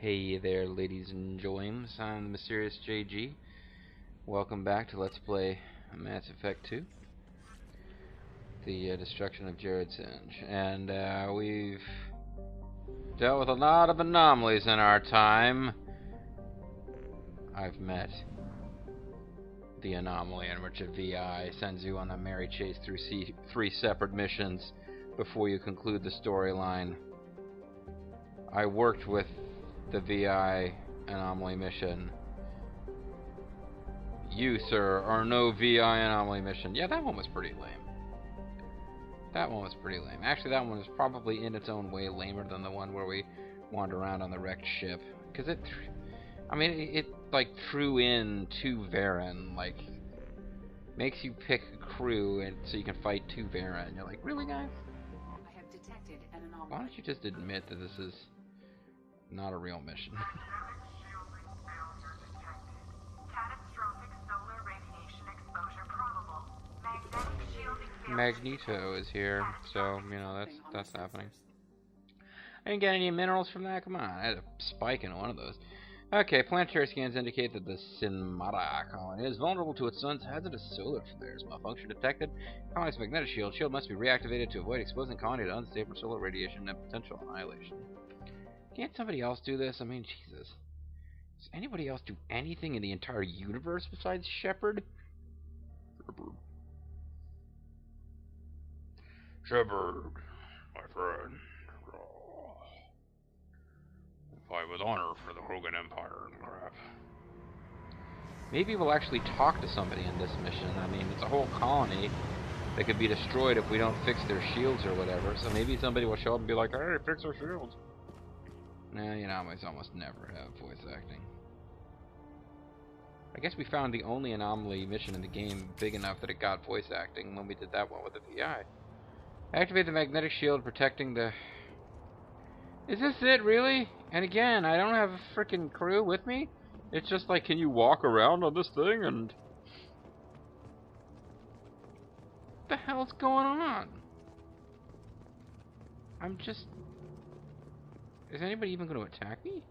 Hey there, ladies and joims. I'm the Mysterious JG. Welcome back to Let's Play Mass Effect 2. The destruction of Jared's Hinge. And we've dealt with a lot of anomalies in our time. I've met the anomaly in which a VI sends you on a merry chase through three separate missions before you conclude the storyline. I worked with the VI anomaly mission. You, sir, are no VI anomaly mission. Yeah, that one was pretty lame. Actually, that one was probably in its own way lamer than the one where we wander around on the wrecked ship. Because it like threw in two Varen, like makes you pick a crew and so you can fight two Varen. You're like, really, guys? I have detected an anomaly. Why don't you just admit that this is not a real mission? Magneto is here, so you know that's happening. I didn't get any minerals from that. Come on, I had a spike in one of those. Okay, planetary scans indicate that the Sinmara colony is vulnerable to its sun's hazardous solar flares. Malfunction detected. Colony's magnetic shield. Shield must be reactivated to avoid exposing colony to unstable solar radiation and potential annihilation. Can't somebody else do this? I mean, Jesus. Does anybody else do anything in the entire universe besides Shepard? Shepard, my friend. Fight with honor for the Krogan Empire and crap. Maybe we'll actually talk to somebody in this mission. I mean, it's a whole colony that could be destroyed if we don't fix their shields or whatever. So maybe somebody will show up and be like, hey, fix our shields. Nah, you know, I almost never have voice acting. I guess we found the only anomaly mission in the game big enough that it got voice acting when we did that one with the VI. Activate the magnetic shield protecting the... Is this it, really? And again, I don't have a freaking crew with me. It's just like, can you walk around on this thing and... What the hell's going on? I'm just... Is anybody even going to attack me?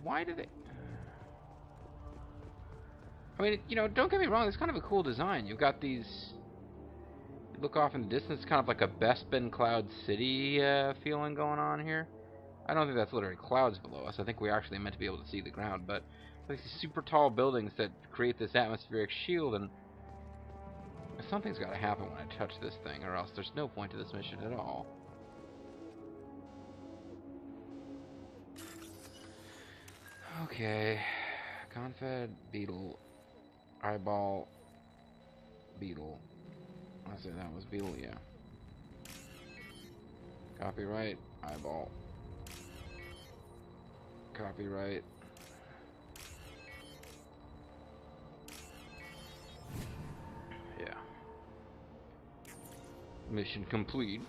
Why do they... I mean, you know, don't get me wrong, it's kind of a cool design. You've got these... Look off in the distance, kind of like a Bespin Cloud City feeling going on here. I don't think that's literally clouds below us. I think we're actually meant to be able to see the ground, but these super tall buildings that create this atmospheric shield, and something's got to happen when I touch this thing, or else there's no point to this mission at all. Okay, Confed, Beetle, Eyeball, Beetle. I said that was Beetle, yeah. Copyright, Eyeball. Copyright. Yeah. Mission complete.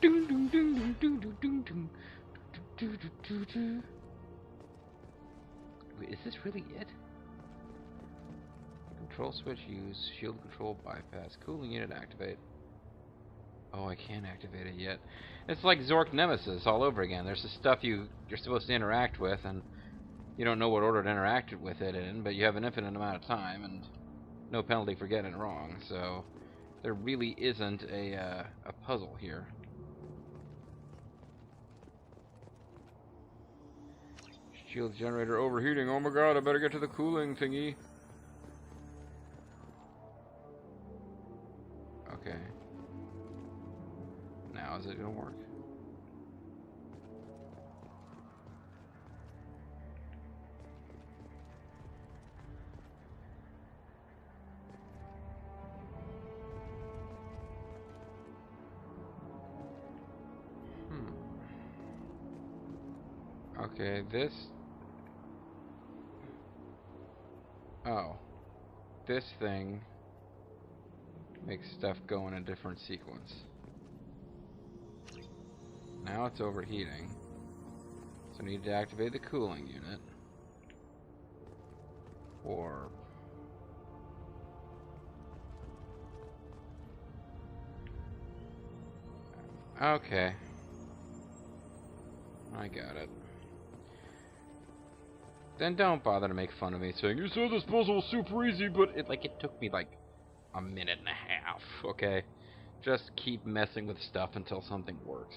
Wait, is this really it? Control switch use, shield control bypass, cooling unit activate. Oh, I can't activate it yet. It's like Zork Nemesisesque all over again. There's the stuff you're supposed to interact with, and you don't know what order to interact with it in, but you have an infinite amount of time, and no penalty for getting it wrong, so there really isn't a puzzle here. Shield generator overheating. Oh my god, I better get to the cooling thingy. Okay. Now is it gonna work? Okay, this... Oh. This thing makes stuff go in a different sequence. Now it's overheating. So I need to activate the cooling unit. Or... Okay. I got it. then don't bother to make fun of me saying, you said this puzzle was super easy, but it took me like a minute and a half, okay? Just keep messing with stuff until something works.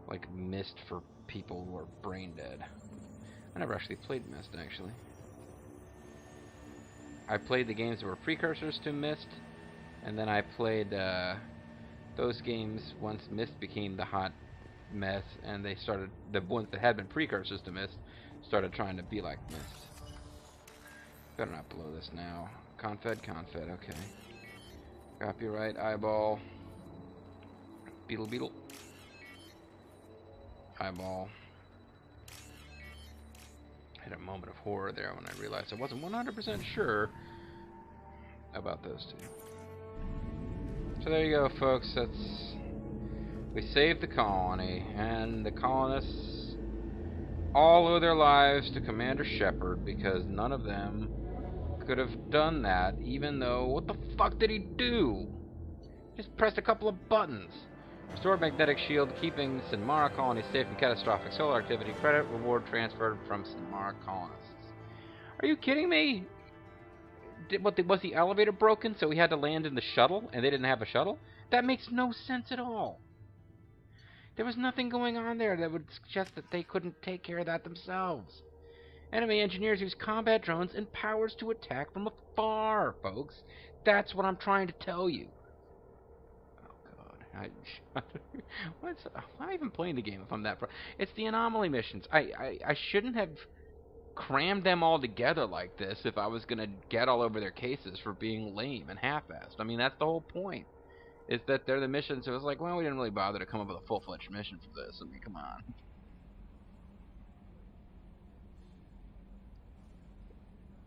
Like Myst for people who are brain dead. I never actually played Myst, actually. I played the games that were precursors to Myst, and then I played those games once Myst became the hot mess, and they started, the ones that had been precursors to Myst started trying to be like Myst. Better not blow this now. Confed, okay. Copyright, eyeball. Beetle. Eyeball. I had a moment of horror there when I realized I wasn't 100% sure about those two. So there you go, folks. We saved the colony, and the colonists all owe their lives to Commander Shepard, because none of them could have done that, even though, what the fuck did he do? Just pressed a couple of buttons. Restored magnetic shield, keeping Sinmara colony safe from catastrophic solar activity. Credit reward transferred from Sinmara colonists. Are you kidding me? Was the elevator broken, so we had to land in the shuttle, and they didn't have a shuttle? That makes no sense at all. There was nothing going on there that would suggest that they couldn't take care of that themselves. Enemy engineers use combat drones and powers to attack from afar, folks. That's what I'm trying to tell you. Oh, God. Why am I even playing the game if I'm that... It's the anomaly missions. I shouldn't have crammed them all together like this if I was going to get all over their cases for being lame and half-assed. I mean, that's the whole point. Is that they're the missions, so it's like, well, we didn't really bother to come up with a full-fledged mission for this. I mean, come on.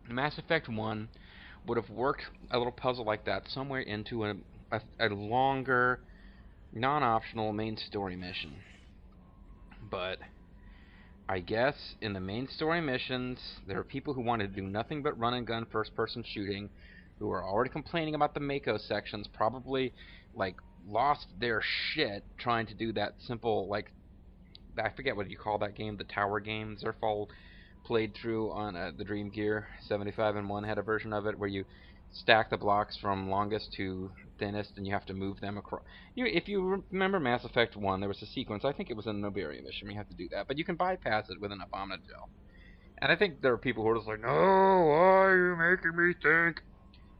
Mass Effect 1 would have worked a little puzzle like that somewhere into a longer, non-optional main story mission. But I guess in the main story missions, there are people who wanted to do nothing but run-and-gun first-person shooting, who are already complaining about the Mako sections, probably like lost their shit trying to do that simple, like, I forget what you call that game, the tower game. Zerfall played through on the Dream Gear 75-in-1 had a version of it where you stack the blocks from longest to thinnest, and you have to move them across. If you remember Mass Effect 1, there was a sequence, I think it was in the Noberia mission, where you have to do that, but you can bypass it with enough Omnigel. And I think there are people who are just like, no, why are you making me think?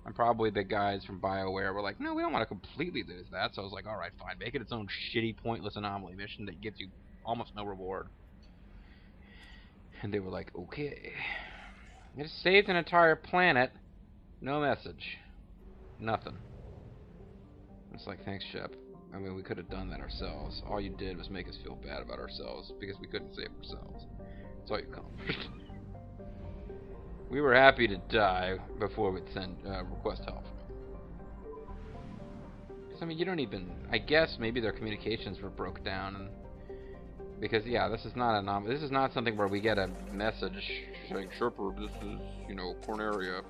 And probably the guys from BioWare were like, no, we don't want to completely lose that. So I was like, alright, fine, make it its own shitty, pointless anomaly mission that gives you almost no reward. And they were like, okay. It saved an entire planet. No message. Nothing. It's like, thanks, Shep. I mean, we could have done that ourselves. All you did was make us feel bad about ourselves because we couldn't save ourselves. That's all you accomplished. We were happy to die before we'd send request help. Because, I mean, you don't even... I guess maybe their communications were broke down. And because, yeah, this is not something where we get a message saying, Shepard, this is, you know, Corneria.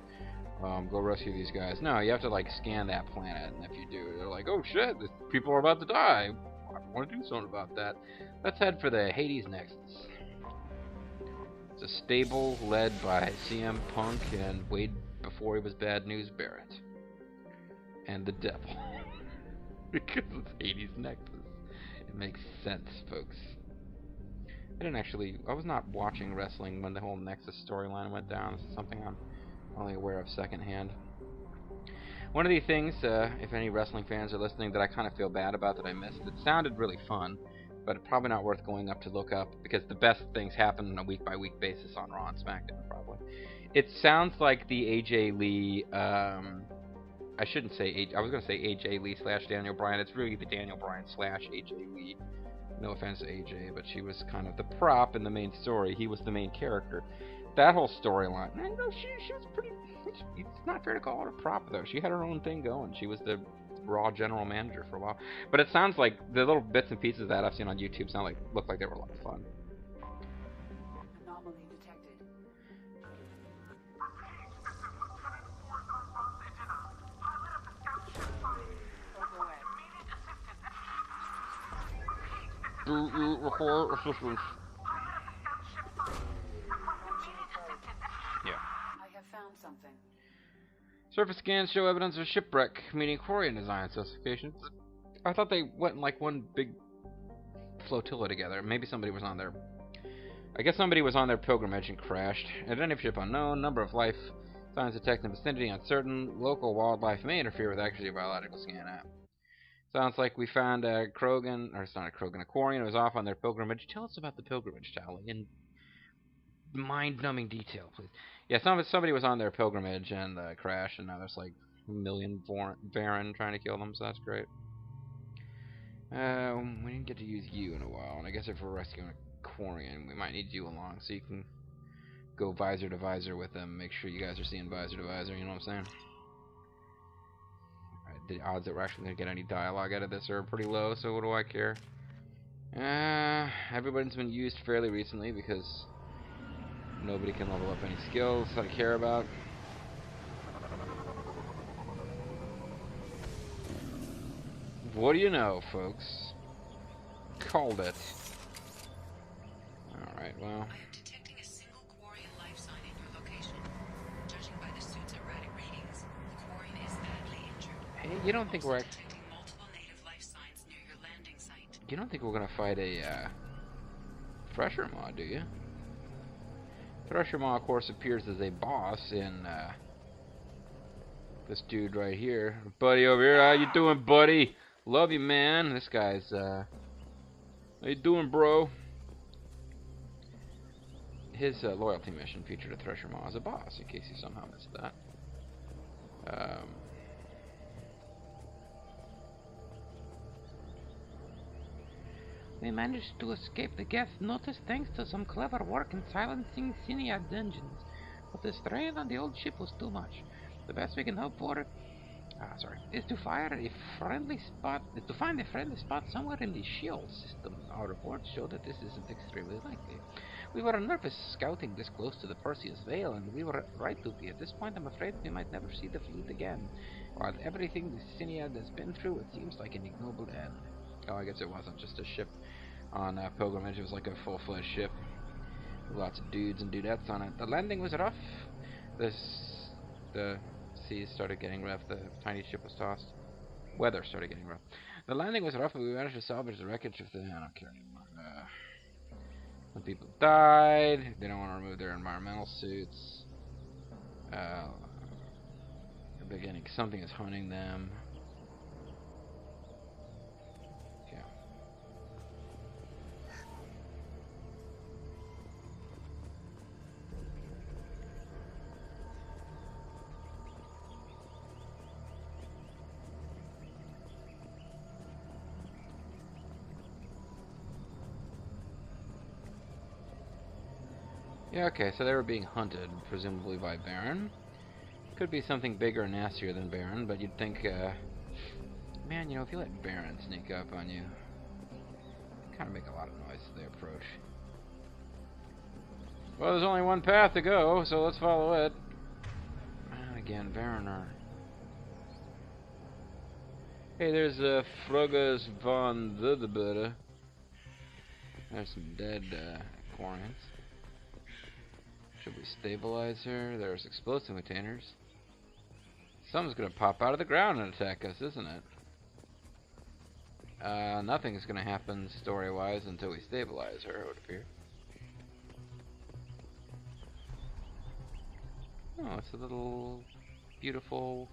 Go rescue these guys. No, you have to, like, scan that planet. And if you do, they're like, oh, shit, people are about to die. I want to do something about that. Let's head for the Hades Nexus. It's a stable led by CM Punk and Wade before he was Bad News Barrett. And the devil. Because it's Hades Nexus. It makes sense, folks. I was not watching wrestling when the whole Nexus storyline went down. This is something I'm only aware of secondhand. One of the things, if any wrestling fans are listening, that I kind of feel bad about that I missed, it sounded really fun, but probably not worth going up to look up, because the best things happen on a week-by-week basis on Raw and SmackDown, probably. It sounds like the AJ Lee, I shouldn't say I was going to say AJ Lee / Daniel Bryan. It's really the Daniel Bryan / AJ Lee. No offense to AJ, but she was kind of the prop in the main story. He was the main character. That whole storyline, man, no, she was pretty... It's not fair to call her a prop, though. She had her own thing going. She was the Raw general manager for a while. But it sounds like the little bits and pieces that I've seen on YouTube look like they were a lot of fun. Anomaly detected. Do you require assistance? Surface scans show evidence of shipwreck, meeting Quarian design specifications. I thought they went in like one big flotilla together. Maybe somebody was on their... I guess somebody was on their pilgrimage and crashed. Identity ship unknown, number of life signs detected in the vicinity uncertain, local wildlife may interfere with actually a biological scan app. Sounds like we found a Krogan, or it's not a Krogan, a Quarian who was off on their pilgrimage. Tell us about the pilgrimage, Tali, in mind-numbing detail, please. Yeah, somebody was on their pilgrimage and crashed, and now there's like a million Baron trying to kill them, so that's great. We didn't get to use you in a while, and I guess if we're rescuing a Quarian, we might need you along, so you can go visor to visor with them, make sure you guys are seeing visor to visor, you know what I'm saying? Alright, the odds that we're actually going to get any dialogue out of this are pretty low, so what do I care? Everybody's been used fairly recently because nobody can level up any skills I care about. What do you know, folks? Called it. Alright, well... I am detecting a single Quarian life sign in your location. Judging by the suit's erratic readings, the Quarian is badly injured. Hey, you don't think we're... detecting multiple native life signs near your landing site. You don't think we're gonna fight a, Thresher Maw, do you? Thresher Maw, of course, appears as a boss in, this dude right here. Buddy over here, how you doing, buddy? Love you, man. This guy's, how you doing, bro? His, loyalty mission featured a Thresher Maw as a boss, in case you somehow missed that. We managed to escape the guest notice thanks to some clever work in silencing Syniad engines. But the strain on the old ship was too much. The best we can hope for is to find a friendly spot somewhere in the Sheol system. Our reports show that this isn't extremely likely. We were nervous scouting this close to the Perseus Veil, and we were right to be. At this point, I'm afraid we might never see the fleet again. While everything the Syniad has been through, it seems like an ignoble end. Oh, I guess it wasn't just a ship on pilgrimage. It was like a full-fledged ship with lots of dudes and dudettes on it. The landing was rough. The seas started getting rough. The tiny ship was tossed. Weather started getting rough. The landing was rough, but we managed to salvage the wreckage of the... I don't care anymore. Some people died. They don't want to remove their environmental suits. They're beginning. Something is hunting them. Yeah, okay, so they were being hunted, presumably by Baron. Could be something bigger and nastier than Baron, but you'd think, man, you know, if you let Baron sneak up on you, kind of make a lot of noise as they approach. Well, there's only one path to go, so let's follow it. And again, Baron are... Hey, there's Frogas von the There's some dead, Quarians. Should we stabilize her? There's explosive containers. Something's gonna pop out of the ground and attack us, isn't it? Nothing's gonna happen story-wise until we stabilize her, it would appear. Oh, it's a little beautiful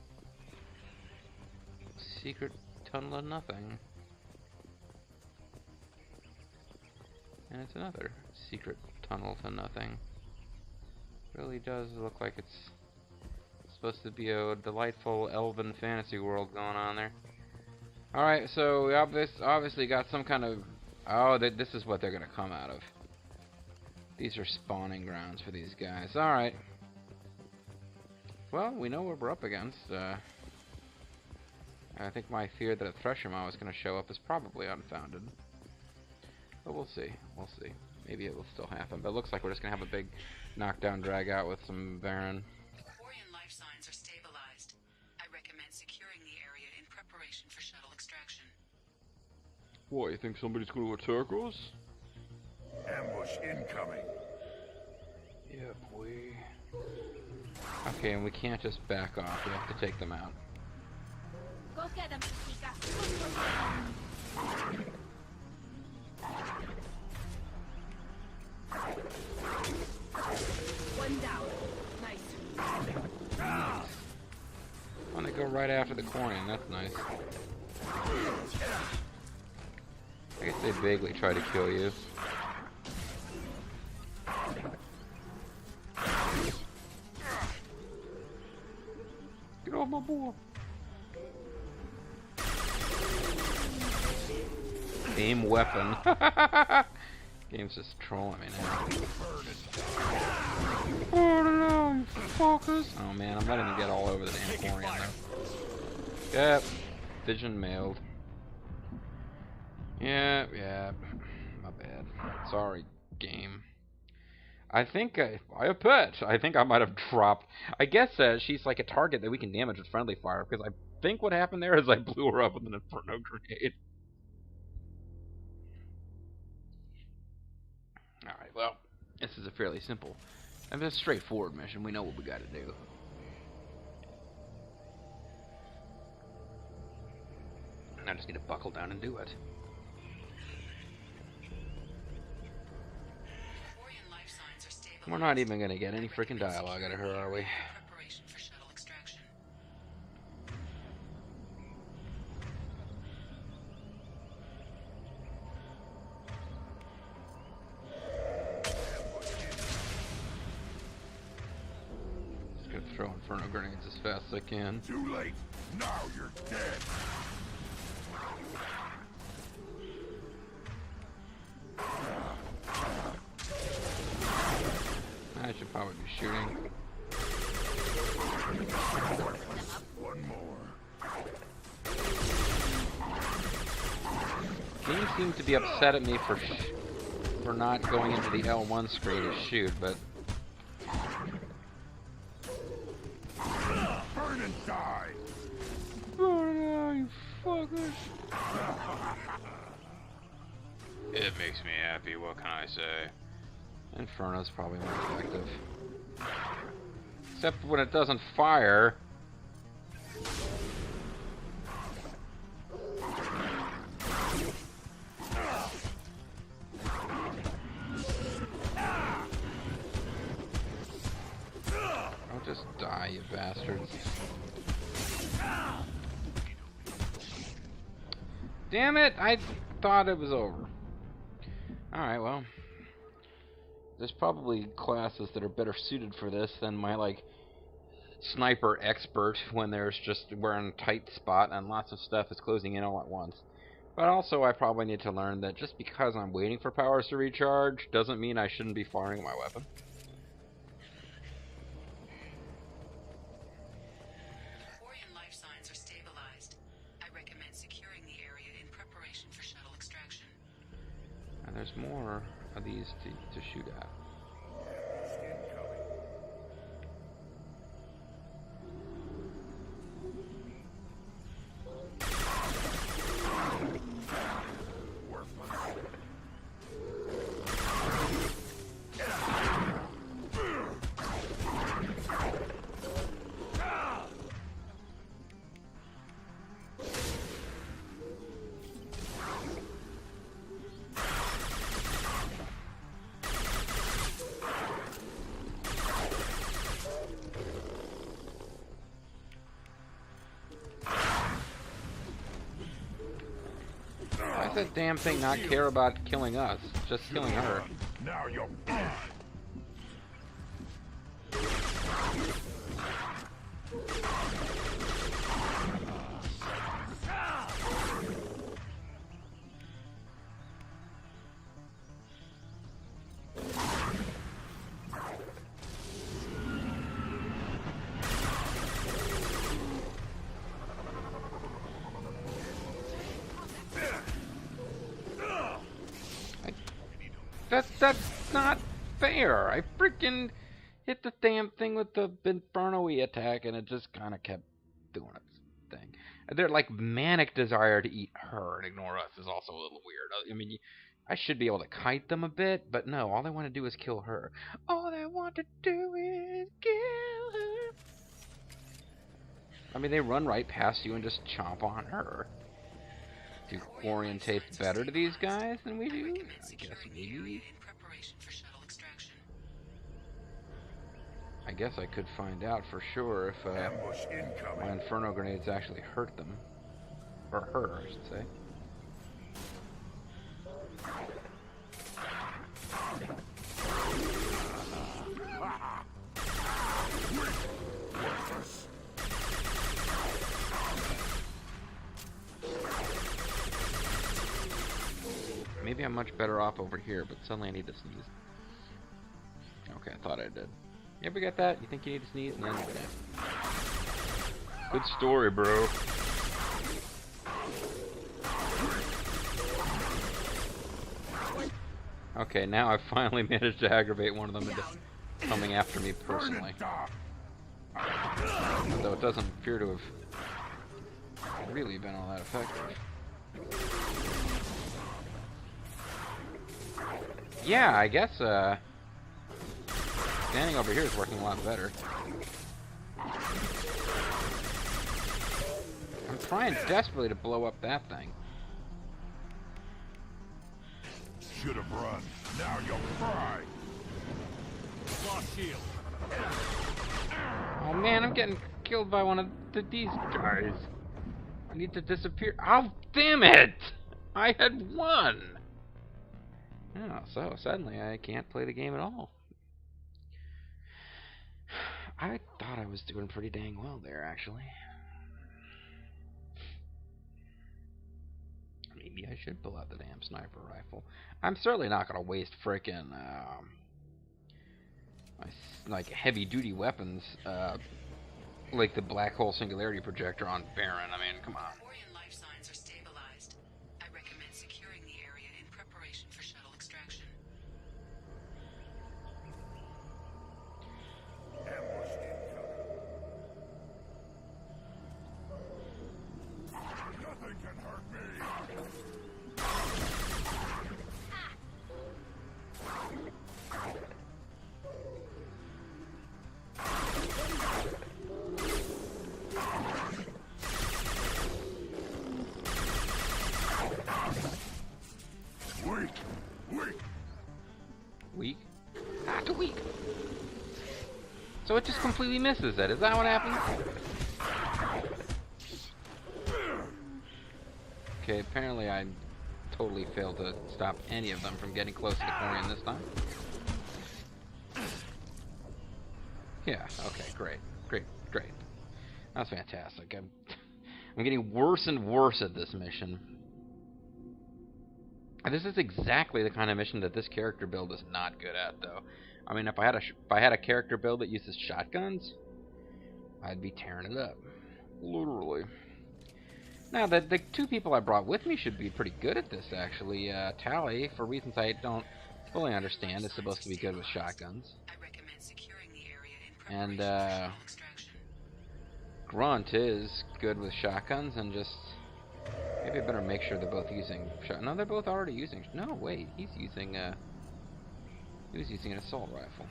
secret tunnel of nothing. And it's another secret tunnel to nothing. Really does look like it's supposed to be a delightful elven fantasy world going on there. Alright, so we obviously got some kind of... Oh, this is what they're going to come out of. These are spawning grounds for these guys. Alright. Well, we know what we're up against. I think my fear that a Thresher Maw was going to show up is probably unfounded. But we'll see. We'll see. Maybe it will still happen. But it looks like we're just going to have a big knockdown drag out with some Baron. The Quarian life signs are stabilized. I recommend securing the area in preparation for shuttle extraction. What, you think somebody's going to attack us? Ambush incoming. Yeah, boy. Okay, and we can't just back off. We have to take them out. Go get them, Chica. One down. Nice. Oh, they go right after the coin. That's nice. I guess they vaguely try to kill you. Get off my board. Aim weapon. Game's just trolling me now. Oh, you fuckers. Oh man, I'm letting them get all over the damn Quarian though. Yep. Vision mailed. Yeah. My bad. Sorry, game. I think I bet. I think I might have dropped. I guess she's like a target that we can damage with friendly fire, because I think what happened there is I blew her up with an Inferno grenade. Alright, well, this is a fairly simple, and it's a straightforward mission. We know what we gotta do. I just need to buckle down and do it. We're not even gonna get any freaking dialogue out of her, are we? Preparation for shuttle extraction. Just gonna throw Inferno grenades as fast as I can. Too late. Now you're dead. I should probably be shooting. One more. Game seems to be upset at me for not going into the L1 screen to shoot, but Burn and die. oh, you fuckers! It makes me happy, what can I say? Inferno's probably more effective. Except when it doesn't fire. Don't just die, you bastards. Damn it! I thought it was over. Alright, well. There's probably classes that are better suited for this than my, like, sniper expert when there's just, we're in a tight spot and lots of stuff is closing in all at once. But also, I probably need to learn that just because I'm waiting for powers to recharge doesn't mean I shouldn't be firing my weapon. Quarian life signs are stabilized. I recommend securing the area in preparation for shuttle extraction. And there's more of these to shoot at. Why does that damn thing not care about killing us? Just killing her. Now you're fine. That's not fair. I freaking hit the damn thing with the Inferno-y attack, and it just kind of kept doing its thing. Their like manic desire to eat her and ignore us is also a little weird. I mean, I should be able to kite them a bit, but no. All they want to do is kill her. All they want to do is kill her. I mean, they run right past you and just chomp on her. Do Quarian taste better to these guys than we do? I guess maybe. I guess I could find out for sure if Ambush my incoming. Inferno grenades actually hurt them. Or her, I should say. Maybe I'm much better off over here, but suddenly I need to sneeze. Okay, I thought I did. You ever get that? You think you need to sneeze and then you're dead. Good story, bro. Okay, now I've finally managed to aggravate one of them into coming after me personally. Though it doesn't appear to have really been all that effective. Yeah, I guess standing over here is working a lot better. I'm trying desperately to blow up that thing. Should have run. Now you'll cry. Lost shield. Oh man, I'm getting killed by one of these guys. I need to disappear. Oh, damn it! I had won! Oh, so suddenly I can't play the game at all. I thought I was doing pretty dang well there, actually. Maybe I should pull out the damn sniper rifle. I'm certainly not going to waste frickin' like heavy-duty weapons like the black hole singularity projector on Baron. I mean, come on. Quarian life signs are stabilized. I recommend securing the area in preparation for shuttle extraction. Ambush incoming. Nothing can hurt me. Weak? Ah, too weak. So it just completely misses it. Is that what happens? Okay, apparently I totally failed to stop any of them from getting close to Quarian this time. Yeah, okay, great. Great. That's fantastic. I'm getting worse and worse at this mission. This is exactly the kind of mission that this character build is not good at, though. I mean, if I had a character build that uses shotguns, I'd be tearing it up. Literally. Now, the two people I brought with me should be pretty good at this, actually. Tali, for reasons I don't fully understand, is supposed to be good with shotguns. I recommend securing the area in preparation And, for shuttle extraction. Grunt is good with shotguns, and just... Maybe I better make sure they're both using no, they're both already using... No, wait, he was using an assault rifle.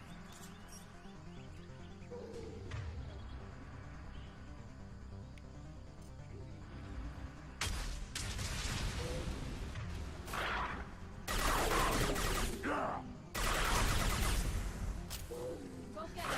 Go get them.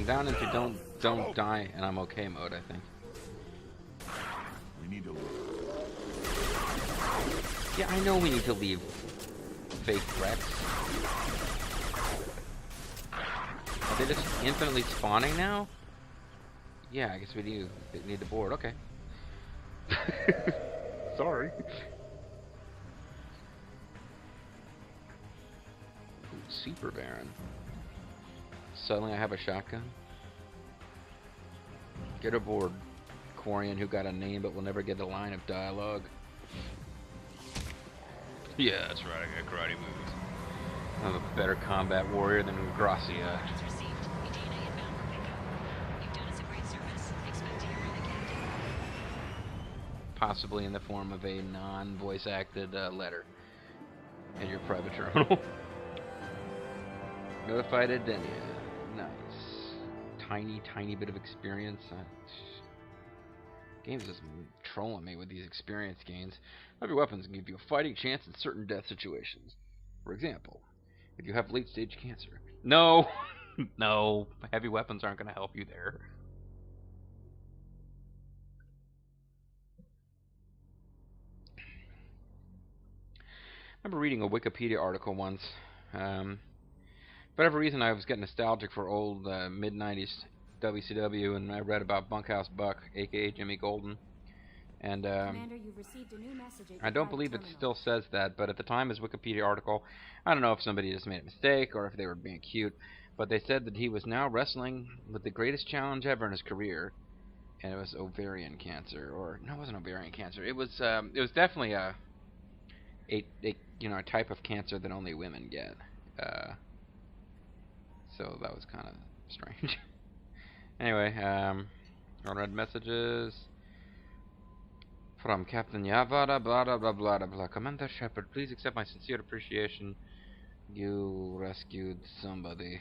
Down into don't die and I'm okay mode, I think. We need to leave. Yeah, I know we need to leave fake wrecks. Are they just infinitely spawning now? Yeah, I guess we do. Need the board. Okay. Sorry. Ooh, Super Baron. Suddenly I have a shotgun. Get aboard, Quarian, who got a name but will never get a line of dialogue. Yeah, that's right. I got karate moves. I'm a better combat warrior than Gracia. It's received. Your DNA inbound for pickup. You've done us a great service. Expect to hear from the captain. Possibly in the form of a non-voice acted letter in your private terminal. Notified Adenia. Nice. Tiny bit of experience. Game's just trolling me with these experience gains. Heavy weapons can give you a fighting chance in certain death situations. For example, if you have late-stage cancer. No! No. Heavy weapons aren't going to help you there. I remember reading a Wikipedia article once. For whatever reason, I was getting nostalgic for old mid-90s WCW, and I read about Bunkhouse Buck, a.k.a. Jimmy Golden. And Commander, you've received a new message at I your don't private believe it terminal. still says that, but at the time of his Wikipedia article, I don't know if somebody just made a mistake or if they were being cute, but they said that he was now wrestling with the greatest challenge ever in his career, and it was ovarian cancer. Or no, it wasn't ovarian cancer. It was definitely a type of cancer that only women get. So that was kind of strange. Anyway, unread messages from Captain Yavada, blah blah blah blah blah. Commander Shepard, please accept my sincere appreciation. You rescued somebody.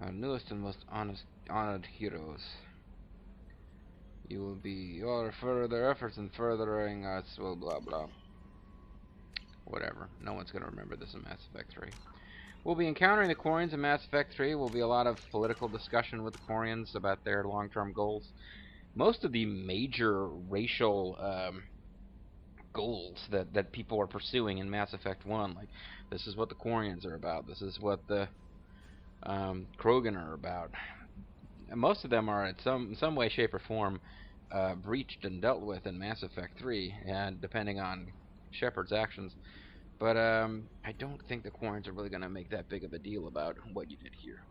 Our newest and most honored heroes. You will be your further efforts in furthering us. Well, blah blah. Whatever. No one's gonna remember this in Mass Effect 3. We'll be encountering the Quarians in Mass Effect 3. Will be a lot of political discussion with the Quarians about their long-term goals. Most of the major racial goals that people are pursuing in Mass Effect 1, like this is what the Quarians are about, this is what the Krogan are about. And most of them are in some way, shape, or form breached and dealt with in Mass Effect 3, and depending on Shepard's actions. But I don't think the Quarians are really going to make that big of a deal about what you did here.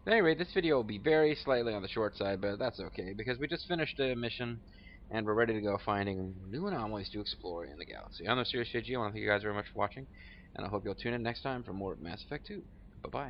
At any rate, this video will be very slightly on the short side, but that's okay, because we just finished a mission, and we're ready to go finding new anomalies to explore in the galaxy. I'm the Serious JG. I want to thank you guys very much for watching, and I hope you'll tune in next time for more of Mass Effect 2. Bye-bye.